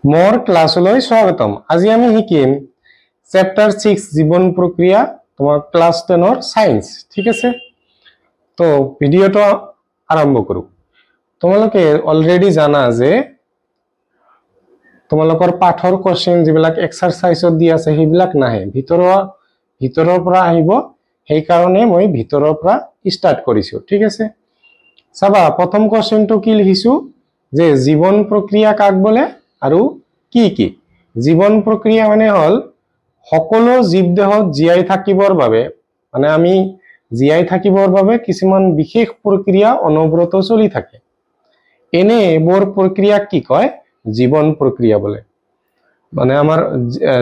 मोर क्लासলৈ স্বাগতম। আজি আমি শিকিম চ্যাপ্টার 6 জীবন প্রক্রিয়া তোমার ক্লাস 10 এর সায়েন্স, ঠিক আছে? তো ভিডিওটা আরম্ভ করু। তোমালোকে অলরেডি জানা যে তোমালোকৰ পাঠৰ কোশ্চেন যিবিলাক এক্সাৰসাইজত দি আছে সেইবিলাক নাহে, ভিতৰৰ পৰা আহিব। সেই কাৰণে মই ভিতৰৰ পৰা স্টাৰ্ট কৰিছো, ঠিক আছে? চাবা প্ৰথম কোশ্চেনটো কি লিখিছো যে জীবন প্ৰক্ৰিয়া কাক বলে আৰু কি কি। জীবন প্ৰক্ৰিয়া মানে হল সকলো জীবদেহত জীয়াই থাকিবৰ বাবে, মানে আমি জীয়াই থাকিবৰ বাবে কিছুমান বিশেষ প্ৰক্ৰিয়া অনবৰত চলি থাকে। এনে এইবোৰ প্ৰক্ৰিয়াক কি কয়? জীবন প্ৰক্ৰিয়া বলে। মানে আমাৰ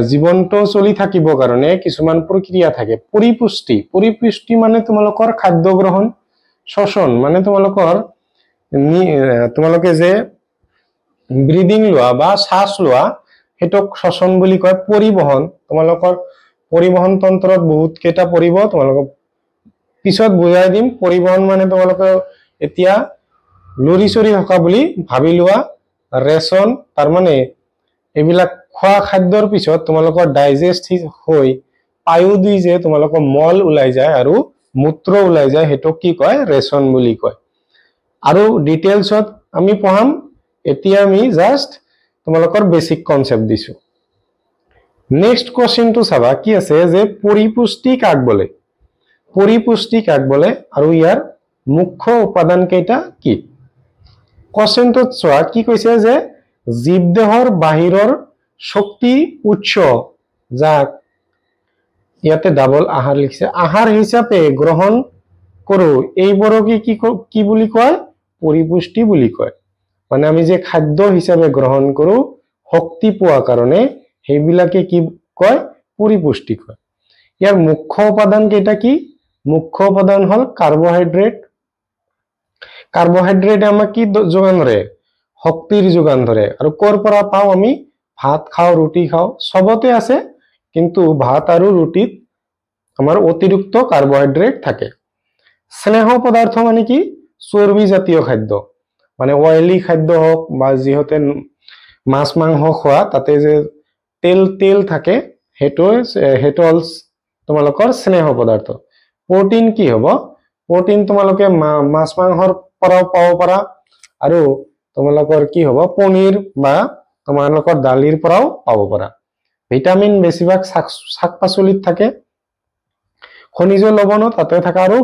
জীৱনটো চলি থাকিবৰ কাৰণে কিছুমান প্ৰক্ৰিয়া থাকে। পৰিপুষ্টি মানে তোমালোকৰ খাদ্য গ্ৰহণ, শ্বসন মানে তোমালোকে যে ব্ৰিডিং লোৱা বা শ্বাস লোৱা হেতক শ্বসন বুলি কয়। পৰিবহন, তোমালোকৰ পৰিবহন তন্ত্ৰত বহুত কেইটা পৰিব, তোমালোকক পিছত বুজাই দিম। পৰিবহন মানে তোমালোকে এতিয়া লৰি চৰি থকা বুলি ভাবি লোৱা। ৰেচন তাৰ মানে এইবিলাক খোৱা খাদ্যৰ পিছত তোমালোকৰ ডাইজেষ্ট হৈ পায়ু দি যে তোমালোকৰ মল ওলাই যায় আৰু মূত্ৰ ওলাই যায়, হেতক কি কয়? ৰেচন বুলি কয়। আৰু ডিটেইলছত আমি পঢ়াম। এতিয়া আমি জাস্ট তোমালোকৰ বেসিক কনসেপ্ট দিছো। নেক্সট কোশ্চেনটো চাবা কি আছে যে পৰিপুষ্টি কাক বলে। পৰিপুষ্টি কাক বলে আৰু ইয়াৰ মুখ্য উপাদান কেইটা কি? কোশ্চেনটোত চোৱা কি কৈছে যে জীবদেহৰ বাহিৰৰ শক্তি উৎস যাক ইয়াতে ডাবল আহাৰ লিখছে, আহাৰ হিচাপে গ্ৰহণ কৰো, এইবোৰকে কি বুলি কয়? পৰিপুষ্টি বুলি কয়। মানে আমি যে খাদ্য হিচাপে গ্ৰহণ কৰো শক্তি পোৱাৰ কাৰণে, সেইবিলাকে কি কয়? পৰিপুষ্টি কয়। ইয়াৰ মুখ্য উপাদান কেইটা কি? মুখ্য উপাদান হল কাৰ্বহাইড্ৰেট। কাৰ্বহাইড্ৰেট আমাক কি যোগান ধৰে? শক্তিৰ যোগান ধৰে। আৰু কৰ পৰা পাওঁ আমি? ভাত খাওঁ, ৰুটি খাওঁ, সবতে আছে, কিন্তু ভাত আৰু ৰুটিত আমাৰ অতিৰিক্ত কাৰ্বহাইড্ৰেট থাকে। স্নেহ পদাৰ্থ মানে কি? চৰ্বি জাতীয় খাদ্য, মানে অয়েলি খাদ্য হোক বা যিহতে মাছ মাংস খোৱা তাতে যে তেল থাকে, সেইটো হল তোমালোকৰ স্নেহ পদাৰ্থ। প্ৰটিন কি হব? প্ৰটিন তোমালোকে মাছ মাংসৰ পৰাও পাব পাৰা, আৰু তোমালোকৰ কি হব? পনীৰ বা তোমালোকৰ দালিৰ পৰাও পাব পাৰা। ভিটামিন বেছিভাগ শাক পাচলিত থাকে। খনিজ লৱণ তাতে থাকে। আৰু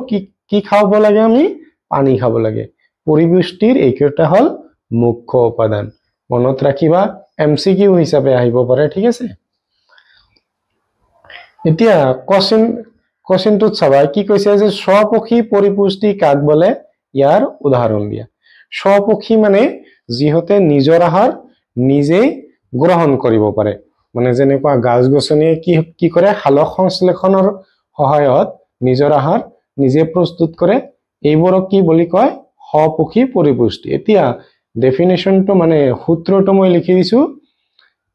কি খাব লাগে? আমি পানী খাব লাগে। পৰিপুষ্টিৰ এইকেইটা হল মুখ্য উপাদান। মনত ৰাখিবা, এমসিকিউ হিচাপে আহিব পাৰে, ঠিক আছে? এতিয়া কোশ্চেনটোত চাবা কি কৈছে যে স্বপক্ষী পৰিপুষ্টি কাক বলে? ইয়াৰ উদাহৰণ দিয়া। স্বপক্ষী মানে যিহতে নিজৰ আহাৰ নিজেই গ্ৰহণ কৰিব পাৰে, মানে যেনেকুৱা গাছ গছনিয়ে কি কৰে? সালোক সংশ্লেষণৰ সহায়ত নিজৰ আহাৰ নিজে প্ৰস্তুত কৰে। এইবোৰক কি বুলি কয়? স্বপক্ষী পৰিপুষ্টি। এতিয়া ডেফিনেশনটো মানে সূত্ৰটো মই লিখি দিছো।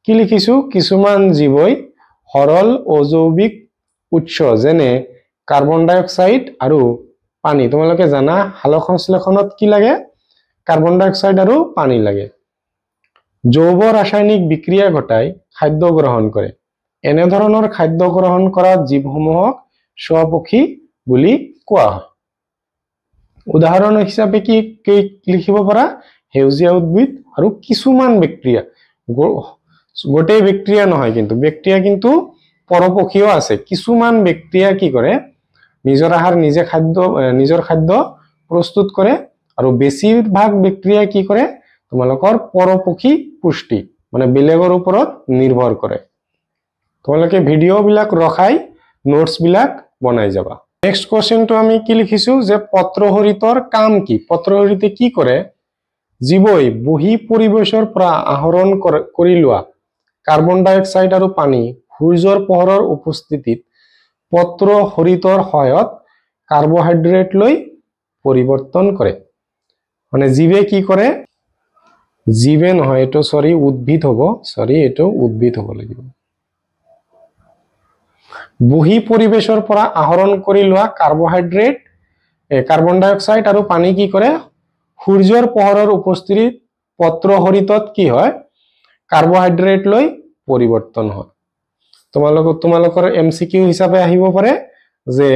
কি লিখিছো? কিছুমান জীৱই সৰল অজৈবিক উৎস যেনে কাৰ্বন ডাই অক্সাইড আৰু পানী, তোমালোকে জানা সালোক সংশ্লেষণত কি লাগে? কাৰ্বন ডাই অক্সাইড আৰু পানী লাগে। জৈৱ ৰাসায়নিক বিক্ৰিয়া ঘটাই খাদ্য গ্ৰহণ কৰে। এনে ধৰণৰ খাদ্য গ্ৰহণ কৰা জীৱসমূহক স্বপক্ষী বুলি কোৱা হয়। উদাহৰণ হিচাপে কি লিখিব পাৰা? সেউজীয়া উদ্ভিদ আৰু কিছুমান বেক্টেৰিয়া। গোটেই বেক্টেৰিয়া নহয়, কিন্তু বেক্টেৰিয়া কিন্তু পৰপক্ষীও আছে। কিছুমান বেক্টেৰিয়া কি কৰে? নিজৰ আহাৰ নিজৰ খাদ্য প্ৰস্তুত কৰে, আৰু বেছিভাগ বেক্টেৰিয়া কি কৰে? তোমালোকৰ পৰপক্ষী পুষ্টি, মানে বেলেগৰ ওপৰত নিৰ্ভৰ কৰে। তোমালোকে ভিডিঅ' বিলাক ৰখাই নোটছ বিলাক বনাই যাবা। নেক্সট কোশ্চেনটো আমি কি লিখিছো যে পত্ৰহৰিতৰ কাম কি? পত্ৰহৰিতে কি কৰে? জীৱই বহি পৰিবেশৰ পৰা আহৰণ কৰি লোৱা কাৰ্বন ডাই অক্সাইড আৰু পানী সূৰ্যৰ পোহৰৰ উপস্থিতিত পত্ৰহৰিতৰ সহায়ত কাৰ্বহাইড্ৰেট লৈ পৰিৱৰ্তন কৰে। মানে জীৱে কি কৰে? জীৱে নহয়, এইটো উদ্ভিদ হব, এইটো উদ্ভিদ হব লাগিব। বহি পৰিবেশৰ পৰা আহৰণ কৰি লোৱা কাৰ্বহাইড্ৰেট, কাৰ্বন ডাই অক্সাইড আৰু পানী কি কৰে? সূৰ্যৰ পোহৰৰ উপস্থিতিত পত্ৰহৰিতত কি হয়? কাৰ্বহাইড্ৰেট লৈ পৰিৱৰ্তন হয় তোমালোকৰ এমসিকিউ হিচাপে আহিব পাৰে যে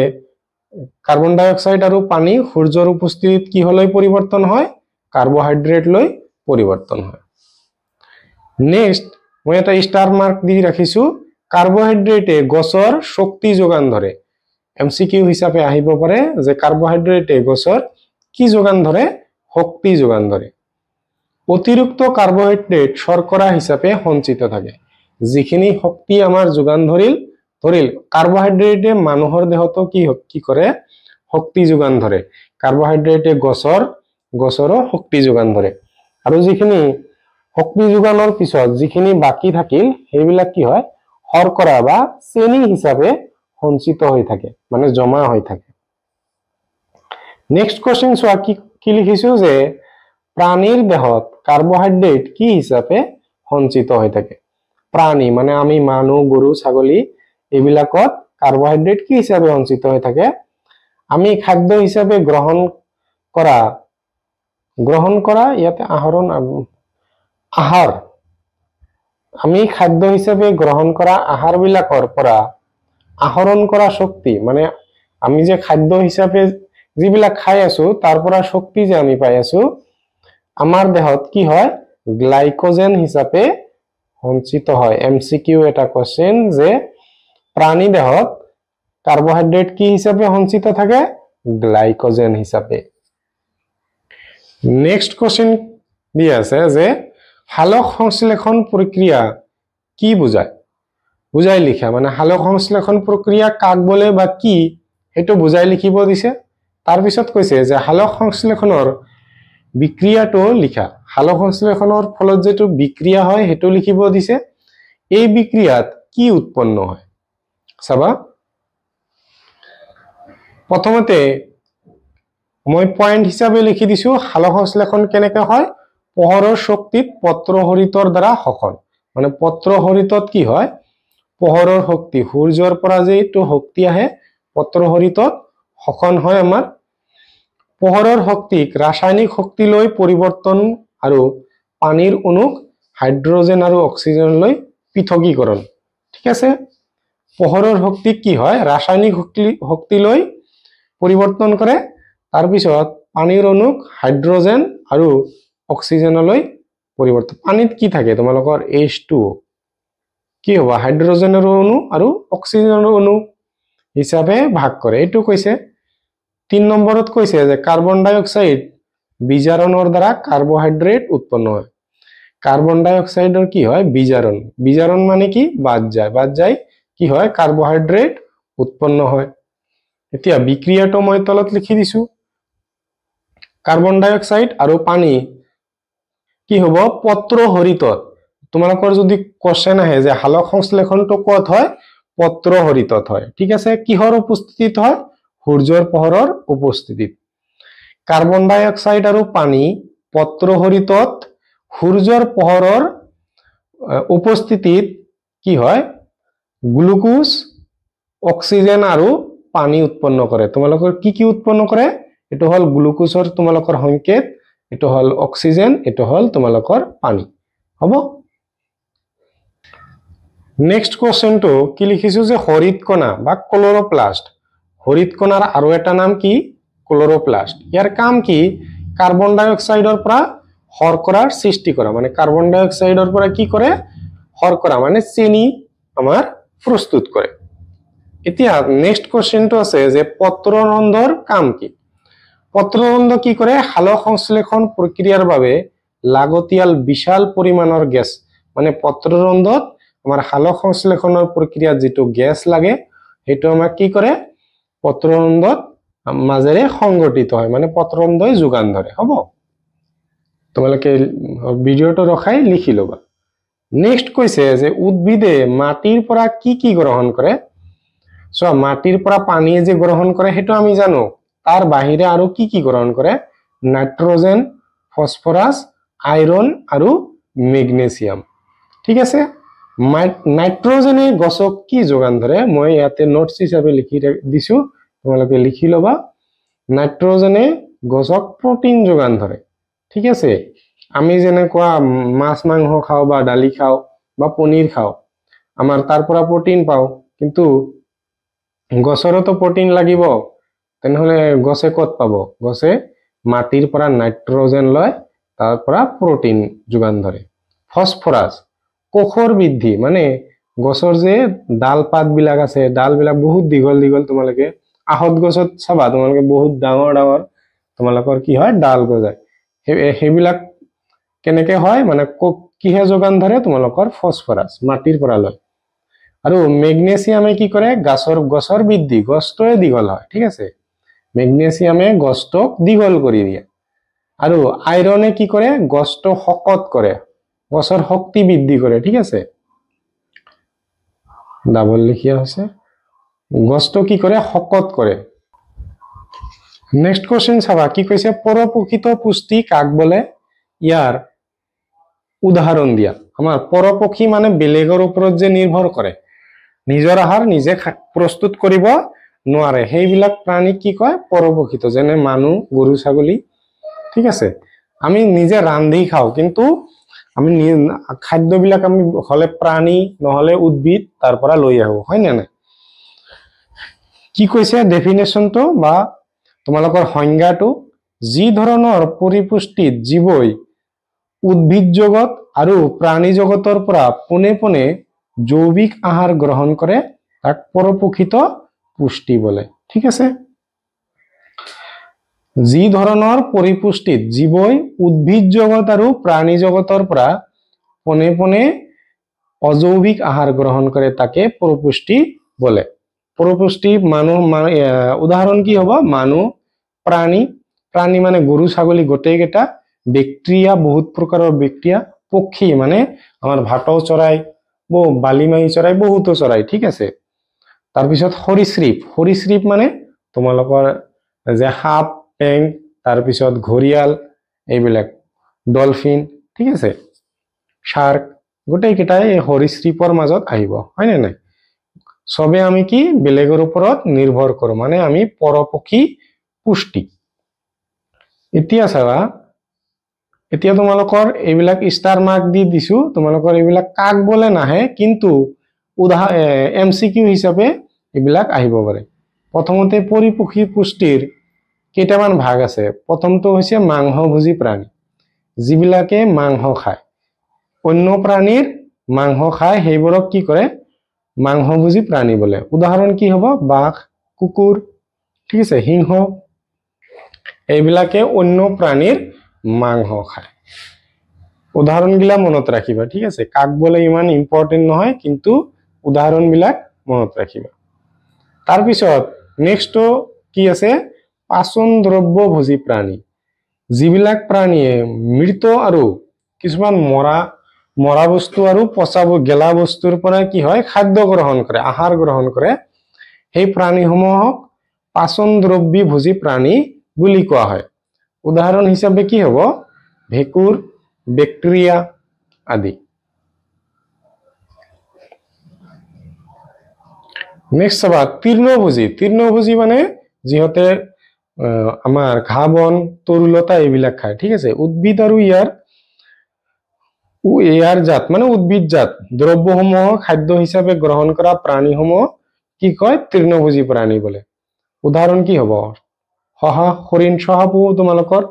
কাৰ্বন ডাই অক্সাইড আৰু পানী সূৰ্যৰ উপস্থিতিত কি হলৈ পৰিৱৰ্তন হয় কাৰ্বহাইড্ৰেট লৈ পৰিৱৰ্তন হয় নেক্সট মই এটা ষ্টাৰ মাৰ্ক দি ৰাখিছো কাৰ্বহাইড্ৰেটে গছৰ শক্তি যোগান ধৰে এমসিকিউ হিচাপে আহিব পাৰে যে কাৰ্বহাইড্ৰেটে গছৰ কি যোগান ধৰে শক্তি যোগান ধৰে অতিৰিক্ত কাৰ্বহাইড্ৰেট শৰ্কৰা হিচাপে সঞ্চিত থাকে যিখিনি শক্তি আমাৰ যোগান ধৰিল কাৰ্বহাইড্ৰেটে মানুহৰ দেহতো কি কৰে শক্তি যোগান ধৰে কাৰ্বহাইড্ৰেটে গছৰো শক্তি যোগান ধৰে আৰু যিখিনি শক্তি যোগানৰ পিছত যিখিনি বাকি থাকিল সেইবিলাক কি হয় শৰ্কৰা বা চেনি হিচাপে সঞ্চিত হৈ থাকে মানে জমা হৈ থাকে নেক্সট কোৱেশ্চন চোৱা কি লিখিছো যে প্ৰাণীৰ দেহত কাৰ্বহাইড্ৰেট কি হিচাপে সঞ্চিত হৈ থাকে প্ৰাণী মানে আমি মানুহ গৰু ছাগলী এইবিলাকত কাৰ্বহাইড্ৰেট কি হিচাপে সঞ্চিত হৈ থাকে আমি খাদ্য হিচাপে গ্ৰহণ কৰা ইয়াতে আহাৰ আমি খাদ্য হিচাপে গ্ৰহণ কৰা আহাৰ বিলাকৰ পৰা আহৰণ কৰা শক্তি মানে আমি যে খাদ্য হিচাপে যিবিলাক খাই আছো তাৰ পৰা শক্তি যে আমি পাই আছো আমাৰ দেহত কি হয় গ্লাইকোজেন হিচাপে সঞ্চিত হয় এমসিকিউ এটা কোৱেশ্চন যে প্ৰাণী দেহত কাৰ্বহাইড্ৰেট কি হিচাপে সঞ্চিত থাকে গ্লাইকোজেন হিচাপে নেক্সট কোৱেশ্চন দি আছে যে হালক সংশ্লেষণ প্ৰক্ৰিয়া কি বুজাই লিখা মানে হালক সংশ্লেষণ প্ৰক্ৰিয়া কাক বলে বা কি হেতু বুজাই লিখিব দিছে তাৰ পিছত কৈছে যে হালক সংশ্লেষণৰ বিক্ৰিয়াটো লিখা হালক সংশ্লেষণৰ ফলত যেটো বিক্ৰিয়া হয় হেতু লিখিব দিছে এই বিক্ৰিয়াত কি উৎপন্ন হয় চাবা প্ৰথমতে মই পয়েন্ট হিচাপে লিখি দিছো হালক সংশ্লেষণ কেনেকৈ হয় পোহৰৰ শক্তিত পত্ৰহৰিতৰ দ্বাৰা শোষণ মানে পত্ৰহৰিতত কি হয় পোহৰৰ শক্তি সূৰ্যৰ পৰা যে এইটো শক্তি আহে পত্ৰহৰিতত শোষণ হয় আমাৰ পোহৰৰ শক্তিক ৰাসায়নিক শক্তি লৈ পৰিৱৰ্তন আৰু পানীৰ অণুক হাইড্ৰোজেন আৰু অক্সিজেনলৈ পৃথকীকৰণ ঠিক আছে পোহৰৰ শক্তিক কি হয় ৰাসায়নিক শক্তি লৈ পৰিৱৰ্তন কৰে তাৰ পিছত পানীৰ অণুক হাইড্ৰোজেন আৰু অক্সিজেনলৈ পৰিৱৰ্তন পানীত কি থাকে তোমালোকৰ H2O কি হ'ব হাইড্ৰোজেনৰ অণু আৰু অক্সিজেনৰ অণু হিচাপে ভাগ কৰে এইটো কৈছে 3 নম্বৰত কৈছে যে কাৰ্বন ডাই অক্সাইড বিজাৰণৰ দ্বাৰা কাৰ্বহাইড্ৰেট উৎপন্ন হয় কাৰ্বন ডাই অক্সাইডৰ কি হয় বিজাৰণ মানে কি বাদ যায় কি হয় কাৰ্বহাইড্ৰেট উৎপন্ন হয় এতিয়া বিক্ৰিয়াটো মই তলত লিখি দিছো কাৰ্বন ডাই অক্সাইড আৰু পানী কি হ'ব পত্ৰহৰিতত তোমালোকৰ যদি কোৱেশ্চন আহে যে হালক সংশ্লেষণটো ক'ত হয় পত্ৰহৰিতত হয় ঠিক আছে কিহৰ উপস্থিতিত হয় সূৰ্যৰ পোহৰৰ উপস্থিতিত কাৰ্বন ডাই অক্সাইড আৰু পানী পত্ৰহৰিতত সূৰ্যৰ পোহৰৰ উপস্থিতিত কি হয় গ্লুকোজ অক্সিজেন আৰু পানী উৎপন্ন কৰে তোমালোকৰ কি উৎপন্ন কৰে এটো হল গ্লুকোজৰ তোমালোকৰ সংকেত এটো হল অক্সিজেন এটো হল তোমালোকৰ পানী হ'ব নেক্সট কোৱেশ্চনটো কি লিখিছো যে হৰিতকণা বা ক্লোৰোপ্লাস্ট হৰিতকণাৰ আৰু এটা নাম কি ক্লোৰোপ্লাস্ট ইয়াৰ কাম কি কাৰ্বন ডাই অক্সাইডৰ পৰা শৰ্কৰাৰ সৃষ্টি কৰা মানে কাৰ্বন ডাই অক্সাইডৰ পৰা কি কৰে শৰ্কৰা মানে চেনি আমাৰ প্ৰস্তুত কৰে এতিয়া নেক্সট কোৱেশ্চনটো আছে যে পত্ৰৰন্ধ্ৰৰ কাম কি পত্ৰৰন্ধ্ৰ কি কৰে হালক সংশ্লেষণ প্ৰক্ৰিয়াৰ বাবে লাগতিয়াল বিশাল পৰিমাণৰ গেছ মানে পত্ৰৰন্ধ্ৰত আমাৰ হালক সংশ্লেষণৰ প্ৰক্ৰিয়াত যেটো গেছ লাগে হেতু আমাক কি কৰে পত্ৰৰন্ধ্ৰত মাজেৰে সংগঠিত হয় মানে পত্ৰৰন্ধ্ৰই যোগান ধৰে হ'ব তোমালোকে ভিডিওটো ৰখাই লিখি লবা নেক্সট কৈছে যে উদ্ভিদে মাটিৰ পৰা কি গ্ৰহণ কৰে সো মাটিৰ পৰা পানী যে গ্ৰহণ কৰে হেতু আমি জানো তাৰ বাহিৰে আৰু কি গ্ৰহণ কৰে নাইট্ৰজেন ফসফৰাছ আইৰন আৰু মেগনেছিয়াম ঠিক আছে নাইট্ৰজেনে গছক কি যোগান ধৰে মই ইয়াতে নোটছ হিচাপে লিখি দিছো তোমালোকে লিখি লবা নাইট্ৰজেনে গছক প্ৰটিন যোগান ধৰে ঠিক আছে আমি যেনেকুৱা মাছ মাংস খাওঁ বা দালি খাওঁ বা পনীৰ খাওঁ, আমাৰ তাৰ পৰা প্ৰটিন পাওঁ, কিন্তু গছৰতো প্ৰটিন লাগিব। তেনেহলে গছে ক'ত পাব? গছে মাটিৰ পৰা নাইট্ৰজেন লয়, তাৰ পৰা প্ৰটিন যোগান ধৰে। ফসফৰাছ, কোষৰ বৃদ্ধি, মানে গছৰ যে ডাল পাত বিলাক আছে, ডাল বিলাক বহুত দীঘল দীঘল, তোমালোকে আহত গছত চাবা তোমালোকে বহুত ডাঙৰ ডাঙৰ তোমালোকৰ কি হয়, ডাল গজায়। সেইবিলাক কেনেকে হয়, মানে কিহে যোগান ধৰে? তোমালোকৰ ফসফৰাছ মাটিৰ পৰা লয়। আৰু মেগনেছিয়ামে কি কৰে? গছৰ বৃদ্ধি, গছটোৱে দীঘল হয়, ঠিক আছে। মেগনেছিয়ামে গছটোক দীঘল কৰি দিয়ে। আৰু আইৰনে কি কৰে? গছটো শকত কৰে, গছৰ শক্তি বৃদ্ধি কৰে, ঠিক আছে। ডাবল লিখিয়া হৈছে, গছটো কি কৰে? শকত কৰে। নেক্সট কোৱেশ্চন চাবা, কি কৈছে? পৰপোষিত পুষ্টি কাক বোলে? ইয়াৰ উদাহৰণ দিয়া। আমাৰ পৰপক্ষী মানে বেলেগৰ ওপৰত যে নিৰ্ভৰ কৰে, নিজৰ আহাৰ নিজে প্ৰস্তুত কৰিব নোৱাৰে, সেইবিলাক প্ৰাণী কি কয়? পৰপোষিত। যেনে মানুহ, গৰু, ছাগলী, ঠিক আছে। আমি নিজে ৰান্ধি খাওঁ, কিন্তু আমি খাদ্যবিলাক আমি হলে প্ৰাণী নহলে উদ্ভিদ তাৰ পৰা লৈ আহো, হয় নে নাই? কি কৈছে ডেফিনেশ্যনটো বা তোমালোকৰ সংজ্ঞাটো? যি ধৰণৰ পৰিপুষ্টিত জীৱই উদ্ভিদ জগত আৰু প্ৰাণী জগতৰ পৰা পোনে পোনে জৈৱিক আহাৰ গ্ৰহণ কৰে, তাক পৰপোষিত পুষ্টি বোলে, ঠিক আছে। যি ধৰণৰ পৰিপুষ্টিত জীৱই উদ্ভিদ জগত আৰু প্ৰাণী জগতৰ পৰা পোনে পোনে অজৈবিক আহাৰ গ্ৰহণ কৰে, তাকে পৰপুষ্টি বোলে। পৰপুষ্টি মানুহ, উদাহৰণ কি হ'ব? মানুহ, প্ৰাণী মানে গৰু, ছাগলী গোটেইকেইটা, বেক্টেৰিয়া, বহুত প্ৰকাৰৰ বেক্টেৰিয়া, পক্ষী মানে আমাৰ ভাটৌ চৰাই, বালিমাহী চৰাই, বহুতো চৰাই, ঠিক আছে। তাৰপিছত সৰীসৃপ মানে তোমালোকৰ যে সাপ, পেং, তাৰপিছত ঘৰিয়াল, এইবিলাক ডলফিন, ঠিক আছে, শাৰ্ক, গোটেইকেইটাই এই সৰীসৃপৰ মাজত আহিব, হয় নে নাই? সবে আমি কি? বেলেগৰ ওপৰত নিৰ্ভৰ কৰো, মানে আমি পৰপক্ষী পুষ্টি। এতিয়া চাবা, এতিয়া তোমালোকৰ এইবিলাক ষ্টাৰ মাৰ্ক দি দিছো, তোমালোকৰ এইবিলাক কাক বোলে নাহে, কিন্তু MCQ হিচাপে এইবিলাক আহিব পাৰে। প্ৰথমতে পৰিপক্ষী পুষ্টিৰ কেইটামান ভাগ আছে। প্ৰথমটো হৈছে মাংসভোজী প্ৰাণী, যিবিলাকে মাংস খায়, অন্য প্ৰাণীৰ মাংস খায়, সেইবোৰক কি কৰে? মাংসভোজী প্ৰাণী বোলে। উদাহৰণ কি হ'ব? বাঘ, কুকুৰ, ঠিক আছে, সিংহ, এইবিলাকে অন্য প্ৰাণীৰ মাংস খায়। উদাহৰণবিলাক মনত ৰাখিবা, ঠিক আছে। কাক বোলে ইমান ইম্পৰ্টেণ্ট নহয়, কিন্তু উদাহৰণবিলাক মনত ৰাখিবা। তাৰপিছত নেক্সটটো কি আছে? পাচন দ্ৰব্যভোজী প্ৰাণী, যিবিলাক প্ৰাণীয়ে মৃত আৰু কিছুমান মৰা বস্তু আৰু পচা গেলা বস্তুৰ পৰা কি হয়? খাদ্য গ্ৰহণ কৰে, আহাৰ গ্ৰহণ কৰে, সেই প্ৰাণীসমূহক পাচন দ্ৰব্যভোজী প্ৰাণী বুলি কোৱা হয়। উদাহৰণ হিচাপে কি হ'ব? ভেঁকুৰ, বেক্টেৰিয়া আদি। নেক্সট চাবা, তৃণভোজী মানে যিহতে আমাৰ ঘাঁহ বন, তৰুলতা এইবিলাক খায়, ঠিক আছে। উদ্ভিদ আৰু ইয়াৰ জাত মানে উদ্ভিদ জাত দ্ৰব্যসমূহ খাদ্য হিচাপে গ্ৰহণ কৰা প্ৰাণীসমূহ কি কয়? তৃণভোজী প্ৰাণী বোলে। উদাহৰণ কি হ'ব? হৰিণ, শহাপহু, তোমালোকৰ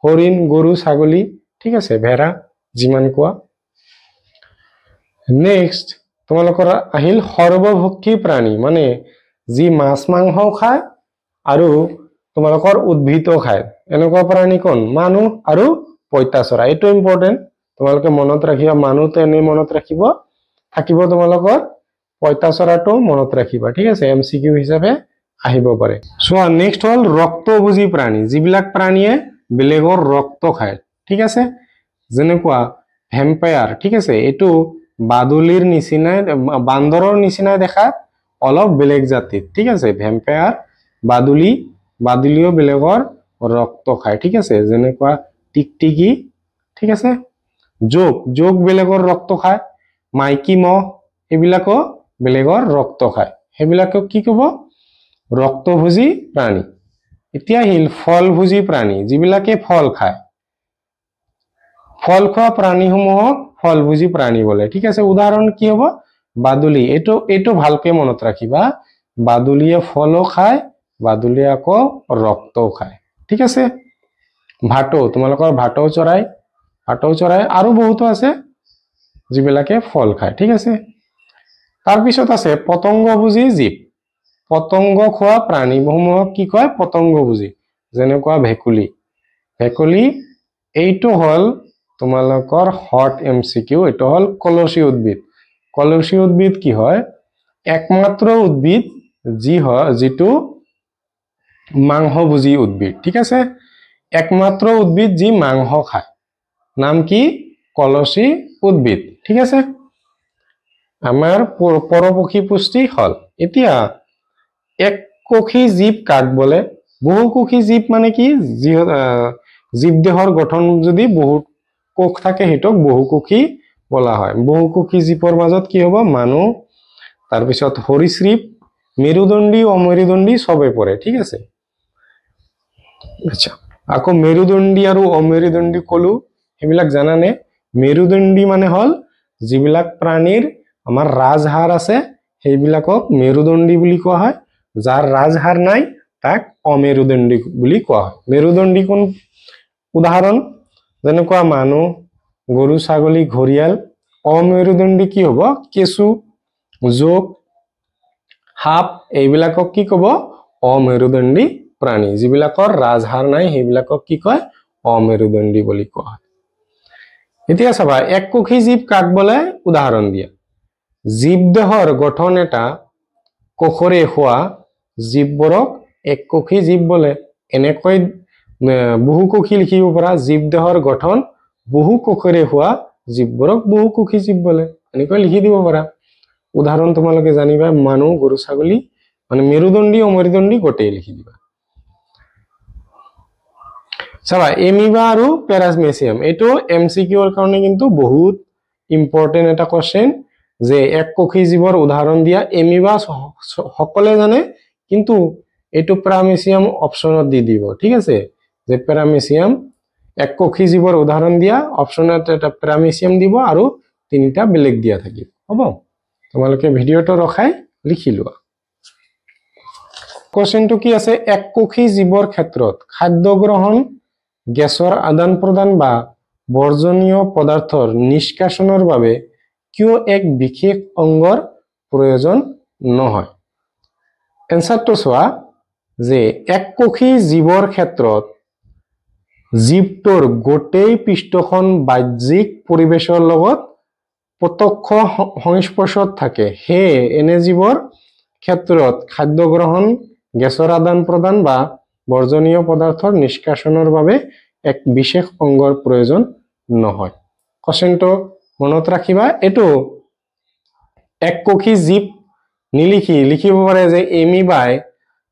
হৰিণ, গৰু, ছাগলী, ঠিক আছে, ভেড়া, যিমান কোৱা। নেক্সট তোমালোকৰ আহিল সৰ্বভক্ষী প্ৰাণী, মানে যি মাছ মাংসও খায় আৰু তোমালোকৰ উদ্ভিদও খায়, এনেকুৱা প্ৰাণী কোন? মানুহ আৰু পঁইতাচোৰা। এইটো ইম্পৰ্টেণ্ট, তোমালোকে মনত ৰাখিবা। মানুহটো এনেই মনত ৰাখিব, থাকিব তোমালোকৰ পঁইতাচোৰাটো মনত ৰাখিবা, ঠিক আছে, MCQ হিচাপে আহিব পাৰে। চোৱা, নেক্সট হ'ল ৰক্তভোজী প্ৰাণী, যিবিলাক প্ৰাণীয়ে বেলেগৰ ৰক্ত খায়, ঠিক আছে। যেনেকুৱা ভেম্পায়াৰ, ঠিক আছে, এইটো বাদুলিৰ নিচিনাই, বান্দৰৰ নিচিনাই দেখাত, অলপ বেলেগ জাতিত, ঠিক আছে। ভেম্পায়াৰ, বাদুলিও বেলেগৰ ৰক্ত খায়, ঠিক আছে। যেনেকুৱা টিকটিকি, ঠিক আছে। যোগ বেলেগৰ ৰক্ত খায়, মাইকী মহ, এইবিলাকো বেলেগৰ ৰক্ত খায়, সেইবিলাকক কি ক'ব? ৰক্তভোজী প্ৰাণী। এতিয়া আহিল ফলভোজী প্ৰাণী, যিবিলাকে ফল খায়। ফল খোৱা প্ৰাণীসমূহক ফলভোজী প্ৰাণী বোলে ঠিক আছে উদাহৰণ কি হ'ব বাদুলি এটো ভালকে মনত ৰাখিবা বাদুলিয়ে ফলও খায় বাদুলিয়ে আকৌ ৰক্তও খায় ঠিক আছে ভাটো তোমালোকৰ ভাটো চৰাই আৰু বহুতো আছে যিবিলাকে ফল খায় ঠিক আছে তাৰ পিছত আছে পতংগভোজী জীৱ পতংগ খোৱা প্ৰাণীসমূহক কি কয় পতংগভোজী যেনেকুৱা ভেকুলী এইটো হল তোমালোকৰ হট এমসিকিউ এটো হল কলসী উদ্ভিদ কি হয় একমাত্ৰ উদ্ভিদ যিটো মাংসভোজী উদ্ভিদ ঠিক আছে একমাত্ৰ উদ্ভিদ যি মাংস খায় নাম কি কলসী উদ্ভিদ ঠিক আছে আমাৰ পৰপক্ষী পুষ্টি হল এতিয়া এককোষী জীৱ কাক বলে বহুকোষী জীৱ মানে কি জীৱ দেহৰ গঠন যদি বহুত কোষ থাকে হেতক বহুকোষী বলা হয় বহুকোষী জীৱৰ মাজত কি হ'ব মানুহ তাৰ পিছত সৰীসৃপ মেৰুদণ্ডী অমেৰুদণ্ডী সবে পৰে ঠিক আছে আচ্ছা আকৌ মেৰুদণ্ডী আৰু অমেৰুদণ্ডী কলো হেবিলাক জানানে মেৰুদণ্ডী মানে হল যিবিলাক প্ৰাণীৰ আমাৰ ৰাজহাড় আছে হেবিলাকক মেৰুদণ্ডী বুলি কোৱা হয় যাৰ ৰাজহাড় নাই তাক অমেৰুদণ্ডী বুলি কোৱা হয় মেৰুদণ্ডী কোন উদাহৰণ যেনেকুৱা মানুহ গৰু ছাগলী ঘৰিয়াল অমেৰুদণ্ডী কি হ'ব কেঁচু জোক সাপ এইবিলাকক কি কব অমেৰুদণ্ডী প্ৰাণী যিবিলাকৰ ৰাজহাড় নাই হেবিলাকক কি কয় অমেৰুদণ্ডী বুলি কোৱা হয় এতিয়া চাবা এককোষী জীৱ কাক বলে উদাহৰণ দিয়া জীৱ দেহৰ গঠন এটা কোষৰে হোৱা জীৱবোৰক এককোষী জীৱ বলে এনেকৈ বহুকোষী লিখিব পৰা জীৱ দেহৰ গঠন বহু কোষৰে হোৱা জীৱবোৰক বহুকোষী জীৱ বলে এনেকৈ লিখি দিব পাৰা উদাহৰণ তোমালোকে জানিবা মানুহ গৰু ছাগলী মানে মেৰুদণ্ডী অমেৰুদণ্ডী গোটেই লিখি দিবা চাবা এমিবা আৰু প্যাৰামেচিয়াম এটো এমসিকিউৰ কাৰণে কিন্তু বহুত ইম্পৰ্টেন্ট এটা কোশ্চেন যে এককোষী জীৱৰ উদাহৰণ দিয়া এমিবা সকলে জানে কিন্তু এটো প্যাৰামেচিয়াম অপচনত দি দিব ঠিক আছে যে প্যাৰামেচিয়াম এককোষী জীৱৰ উদাহৰণ দিয়া অপচনত এটা প্যাৰামেচিয়াম দিব আৰু তিনিটা বেলেগ দিয়া থাকিব হ'ব তোমালোকে ভিডিওটো ৰখাই লিখি লোৱা কোশ্চেনটো কি আছে এককোষী জীৱৰ ক্ষেত্ৰত খাদ্য গ্ৰহণ গেছৰ আদান প্ৰদান বা বৰ্জনীয় পদাৰ্থৰ নিষ্কাশনৰ বাবে কিয় এক বিশেষ অংগৰ প্ৰয়োজন নহয় এনসাৰটো চোৱা যে এককোষী জীৱৰ ক্ষেত্ৰত জীৱটোৰ গোটেই পৃষ্ঠখন বাহ্যিক পৰিবেশৰ লগত প্ৰত্যক্ষ সংস্পৰ্শত থাকে হে এনে জীৱৰ ক্ষেত্ৰত খাদ্য গ্ৰহণ গেছৰ আদান প্ৰদান বা বৰ্জনীয় পদাৰ্থৰ নিষ্কাশনৰ বাবে এক বিশেষ অংগৰ প্ৰয়োজন নহয় কোশ্চেনটো মনত ৰাখিবা এটো এককোষী জীৱ নিলিখি লিখিব পাৰে যে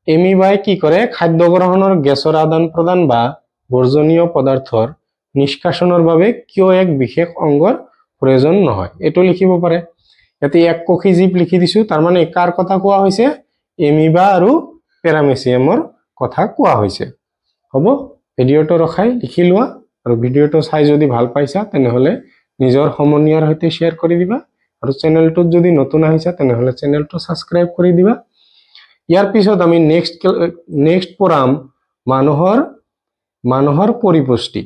এমিবাই কি কৰে খাদ্য গ্ৰহণৰ গেছৰ আদান প্ৰদান বা বৰ্জনীয় পদাৰ্থৰ নিষ্কাশনৰ বাবে কিয় এক বিশেষ অংগৰ প্ৰয়োজন নহয় এটো লিখিব পাৰে ইয়াতে এককোষী জীৱ লিখি দিছো তাৰ মানে কাৰ কথা কোৱা হৈছে এমিবা আৰু প্যাৰামেচিয়ামৰ কথা কোৱা হৈছে হ'ব ভিডিওটো ৰখাই লিখি লোৱা আৰু ভিডিওটো চাই যদি ভাল পাইছা তেনেহলে নিজৰ সমনীয়াৰ সৈতে শেয়াৰ কৰি দিবা আৰু চেনেলটোত যদি নতুন আহিছা তেনেহলে চেনেলটো সাবস্ক্ৰাইব কৰি দিবা ইয়াৰ পিছত আমি নেক্সট পঢ়াম মানুহৰ পৰিপুষ্টি